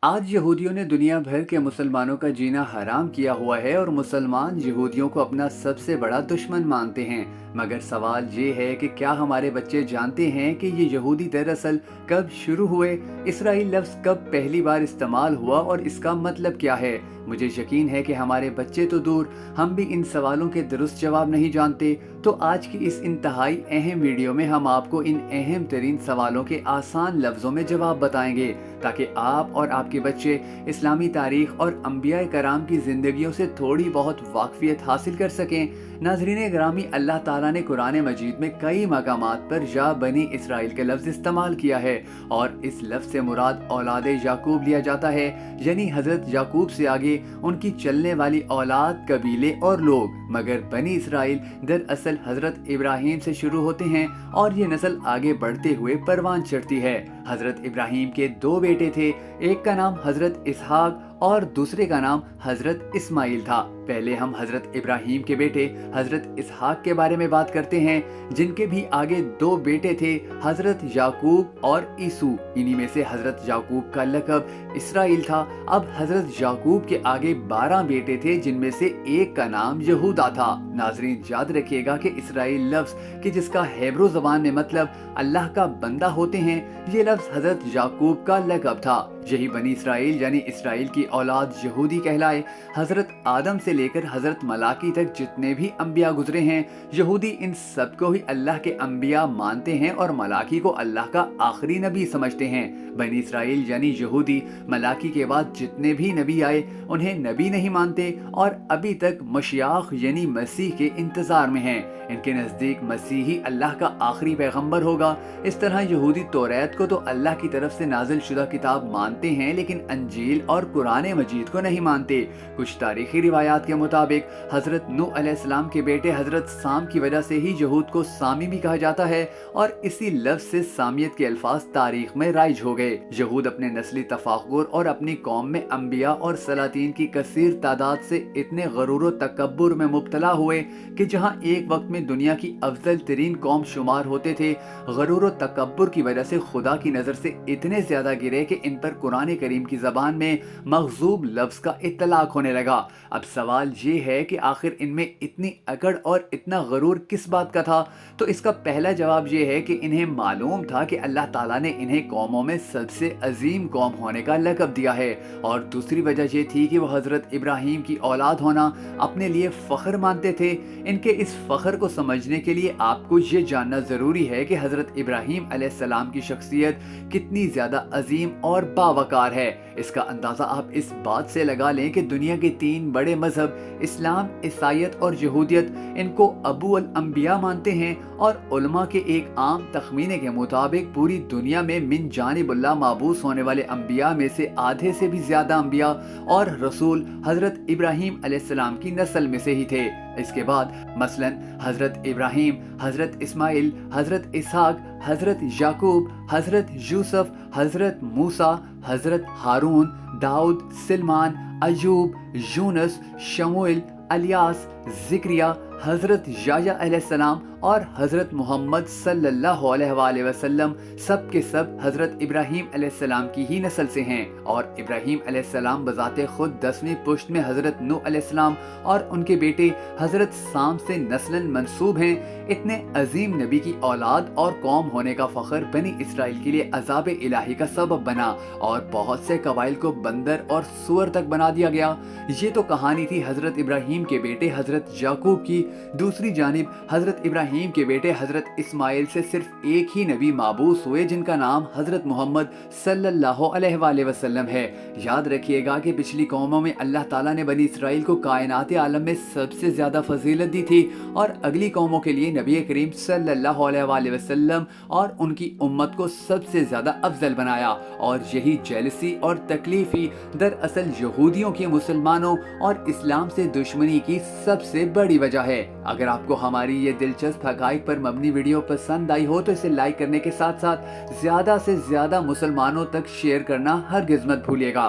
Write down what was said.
आज यहूदियों ने दुनिया भर के मुसलमानों का जीना हराम किया हुआ है और मुसलमान यहूदियों को अपना सबसे बड़ा दुश्मन मानते हैं। मगर सवाल ये है कि क्या हमारे बच्चे जानते हैं कि ये यहूदी दरअसल कब शुरू हुए, इसराइल लफ्ज़ कब पहली बार इस्तेमाल हुआ और इसका मतलब क्या है। मुझे यकीन है कि हमारे बच्चे तो दूर, हम भी इन सवालों के दुरुस्त जवाब नहीं जानते। तो आज की इस इंतहाई अहम वीडियो में हम आपको इन अहम तरीन सवालों के आसान लफ्ज़ों में जवाब बताएंगे, ताकि आप और आपके बच्चे इस्लामी तारीख और अंबिया कराम की ज़िंदगियों से थोड़ी बहुत वाकफियत हासिल कर सकें। नाज़रीन ग्रामी, अल्लाह ताला ने कुरान मजीद में कई मकामात पर या बनी इसराइल का लफ्ज़ इस्तेमाल किया है और इस लफ्ज़ से मुराद औलाद याकूब लिया जाता है, यानी हज़रत याकूब से आगे उनकी चलने वाली औलाद, कबीले और लोग। मगर बनी इसराइल दरअसल हज़रत इब्राहीम से शुरू होते हैं और ये नस्ल आगे बढ़ते हुए परवान चढ़ती है। हज़रत इब्राहीम के दो बेटे थे, एक का नाम हज़रत इसहाक और दूसरे का नाम हज़रत इस्माइल था। पहले हम हज़रत इब्राहीम के बेटे हज़रत इसहाक के बारे में बात करते हैं, जिनके भी आगे दो बेटे थे, हज़रत याकूब और ईसू। इन्हीं में से हज़रत याकूब का लक़ब इसराइल था। अब हज़रत याकूब के आगे 12 बेटे थे, जिनमें से एक का नाम यहूदा था। नाज़रीन, याद रखिएगा कि इसराइल लफ्ज़ कि जिसका हेब्रू ज़बान में मतलब अल्लाह का बंदा होते हैं, ये लफ्ज़ हज़रत याकूब का लक़ब था। यही बनी इसराइल यानी इसराइल की औलाद यहूदी कहलाए। हज़रत आदम से लेकर हज़रत मलाकी तक जितने भी अंबिया गुजरे हैं, यहूदी इन सबको ही अल्लाह के अंबिया मानते हैं और मलाकी को अल्लाह का आखिरी नबी समझते हैं। बनी इसराइल यानी यहूदी मलाकी के बाद जितने भी नबी आए उन्हें नबी नहीं मानते और अभी तक मशियाख यानी मसीह के इंतज़ार में हैं। इनके नज़दीक मसीह ही अल्लाह का आखिरी पैगंबर होगा। इस तरह यहूदी तौरात को तो अल्लाह की तरफ से नाजिल शुदा किताब मानते हैं, लेकिन अंजील और कुरान मजीद को नहीं मानते। कुछ तारीखी रिवायात के मुताबिक हज़रत नूह अलैहिस्सलाम के बेटे हज़रत साम की वजह से ही यहूद को सामी भी कहा जाता है और इसी लफ्ज़ से सामियत के अल्फाज तारीख में राइज हो गए। यहूद अपने नस्ली तफाकुर और अपनी कौम में अंबिया और सलातीन की कसीर तादाद से इतने गरूर व तकब्बुर में मुब्तला हुए कि जहाँ एक वक्त में दुनिया की अफजल तरीन कौम शुमार होते थे, गरूर व तकब्बुर की वजह से खुदा की नज़र से इतने ज्यादा गिरे कि इन पर कुरान करीम की ज़बान में मग़ज़ूब लफ्ज़ का इत्तलाक होने लगा। अब सवाल ये है कि आखिर इनमें इतनी अकड़ और इतना गरूर किस बात का था। तो इसका पहला जवाब ये है कि इन्हें मालूम था कि अल्लाह ताला ने इन्हें कौमों में सबसे अजीम कौम होने का लक़ब दिया है, और दूसरी वजह ये थी कि वो हज़रत इब्राहीम की औलाद होना अपने लिए फ़ख्र मानते थे। इनके इस फ़ख्र को समझने के लिए आपको ये जानना ज़रूरी है कि हज़रत इब्राहीम अलैहिस्सलाम की शख्सियत कितनी ज़्यादा अजीम और बावकार है। इसका अंदाज़ा आप इस बात से लगा लें कि दुनिया के 3 बड़े मज़हब इस्लाम, ईसाईयत और यहूदियत इनको अबू अल अंबिया मानते हैं, और उलमा के एक आम तखमीने के मुताबिक पूरी दुनिया में मिन जानिबुल्लाह माबूस होने वाले अंबिया में से आधे से भी ज़्यादा अंबिया और रसूल हज़रत इब्राहीम अलैहिस्सलाम की नस्ल में से ही थे। इसके बाद मसलन हज़रत इब्राहीम, हज़रत इस्माइल, हज़रत इसहाक, हज़रत याकूब, हज़रत यूसुफ, हज़रत मूसा, हज़रत हारून, दाऊद, सुलेमान, अय्यूब, यूनुस, शमूएल, इलियास, ज़िक्रिया, हज़रत याह्या अलैहिस्सलाम और हज़रत मोहम्मद सल्लल्लाहु अलैहि वसल्लम सब के सब हज़रत इब्राहीम अलैहिस्सलाम की ही नस्ल से हैं। और इब्राहीम अलैहिस्सलाम बज़ाते खुद 10वीं पुश्त में हज़रत नूह अलैहिस्सलाम और उनके बेटे हज़रत साम से नस्लन मंसूब हैं। इतने अजीम नबी की औलाद और कौम होने का फ़ख्र बनी इसराइल के लिए अज़ाब इलाही का सबब बना और बहुत से कबाइल को बंदर और सुअर तक बना दिया गया। ये तो कहानी थी हज़रत इब्राहीम के बेटे हज़रत याकूब की। दूसरी जानिब हज़रत इब्राहीम के बेटे हज़रत इस्माइल से सिर्फ एक ही नबी माबूस हुए, जिनका नाम हज़रत मोहम्मद सल्लल्लाहु अलैहि वसल्लम है। याद रखिएगा कि पिछली कौमों में अल्लाह ताला ने बनी इसराइल को कायनात आलम में सबसे ज़्यादा फजीलत दी थी, और अगली कौमों के लिए नबी करीम सल्लल्लाहु अलैहि वसल्लम और उनकी उम्मत को सबसे ज़्यादा अफजल बनाया। और यही जेलसी और तकलीफ ही दरअसल यहूदियों की मुसलमानों और इस्लाम से दुश्मनी की सबसे बड़ी वजह है। अगर आपको हमारी ये दिलचस्प हक़ाइक़ पर मबनी वीडियो पसंद आई हो तो इसे लाइक करने के साथ साथ ज़्यादा से ज़्यादा मुसलमानों तक शेयर करना हरगिज़ मत भूलिएगा।